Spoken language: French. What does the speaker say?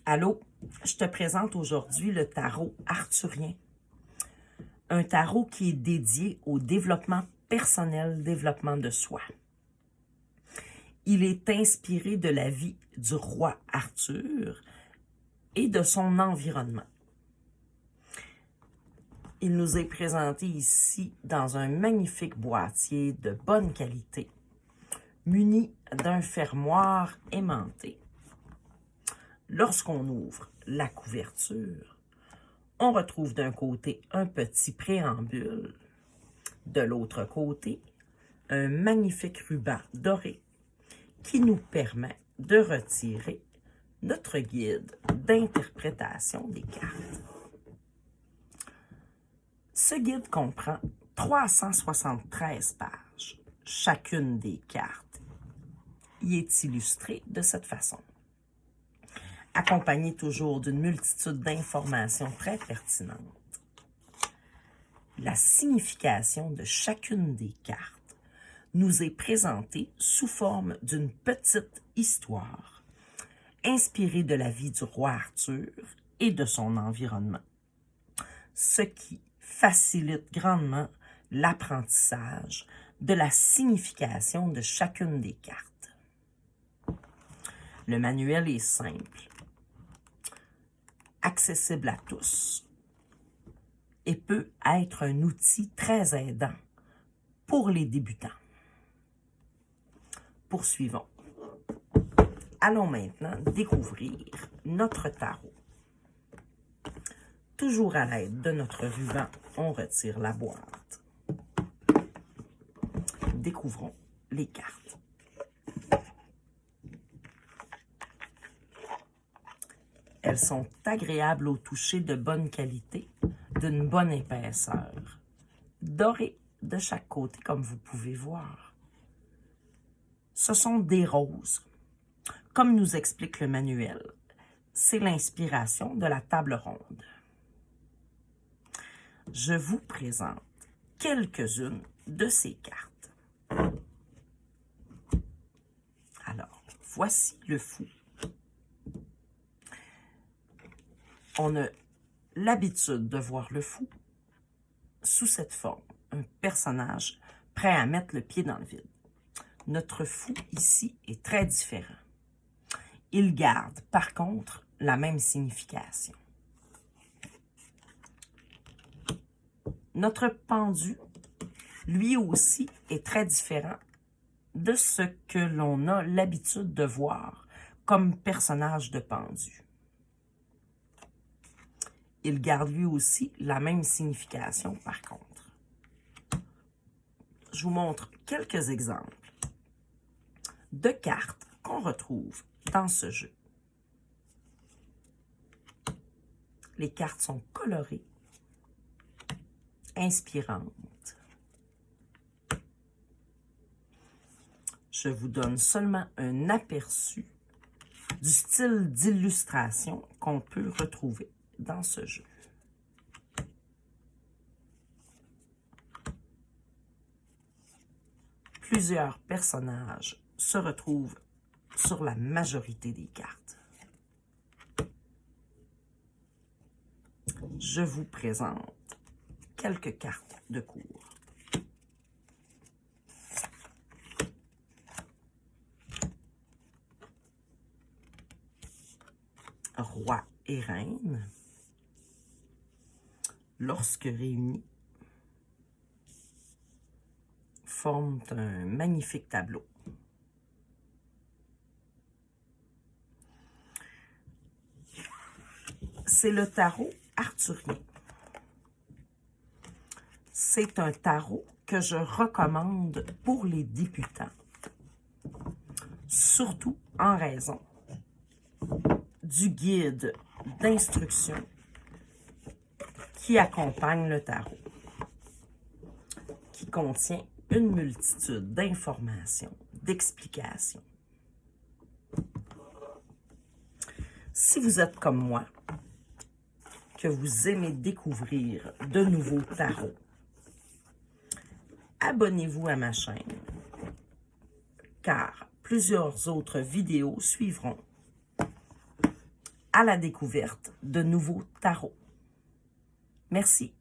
Allô, je te présente aujourd'hui le tarot arthurien. Un tarot qui est dédié au développement personnel, développement de soi. Il est inspiré de la vie du roi Arthur et de son environnement. Il nous est présenté ici dans un magnifique boîtier de bonne qualité, muni d'un fermoir aimanté. Lorsqu'on ouvre la couverture, on retrouve d'un côté un petit préambule, de l'autre côté, un magnifique ruban doré qui nous permet de retirer notre guide d'interprétation des cartes. Ce guide comprend 373 pages. Chacune des cartes y est illustrée de cette façon, accompagnée toujours d'une multitude d'informations très pertinentes. La signification de chacune des cartes nous est présentée sous forme d'une petite histoire inspirée de la vie du roi Arthur et de son environnement, ce qui facilite grandement l'apprentissage de la signification de chacune des cartes. Le manuel est simple, accessible à tous et peut être un outil très aidant pour les débutants. Poursuivons. Allons maintenant découvrir notre tarot. Toujours à l'aide de notre ruban, on retire la boîte. Découvrons les cartes. Elles sont agréables au toucher, de bonne qualité, d'une bonne épaisseur, dorées de chaque côté, comme vous pouvez voir. Ce sont des roses. Comme nous explique le manuel, c'est l'inspiration de la table ronde. Je vous présente quelques-unes de ces cartes. Alors, voici le fou. On a l'habitude de voir le fou sous cette forme, un personnage prêt à mettre le pied dans le vide. Notre fou ici est très différent. Il garde, par contre, la même signification. Notre pendu, lui aussi, est très différent de ce que l'on a l'habitude de voir comme personnage de pendu. Il garde lui aussi la même signification, par contre. Je vous montre quelques exemples de cartes qu'on retrouve dans ce jeu. Les cartes sont colorées, inspirantes. Je vous donne seulement un aperçu du style d'illustration qu'on peut retrouver dans ce jeu. Plusieurs personnages se retrouvent sur la majorité des cartes. Je vous présente quelques cartes de cours. Roi et reine, lorsque réunis, forment un magnifique tableau. C'est le tarot arthurien. C'est un tarot que je recommande pour les débutants, surtout en raison du guide d'instruction qui accompagne le tarot, qui contient une multitude d'informations, d'explications. Si vous êtes comme moi, que vous aimez découvrir de nouveaux tarots, abonnez-vous à ma chaîne, car plusieurs autres vidéos suivront à la découverte de nouveaux tarots. Merci.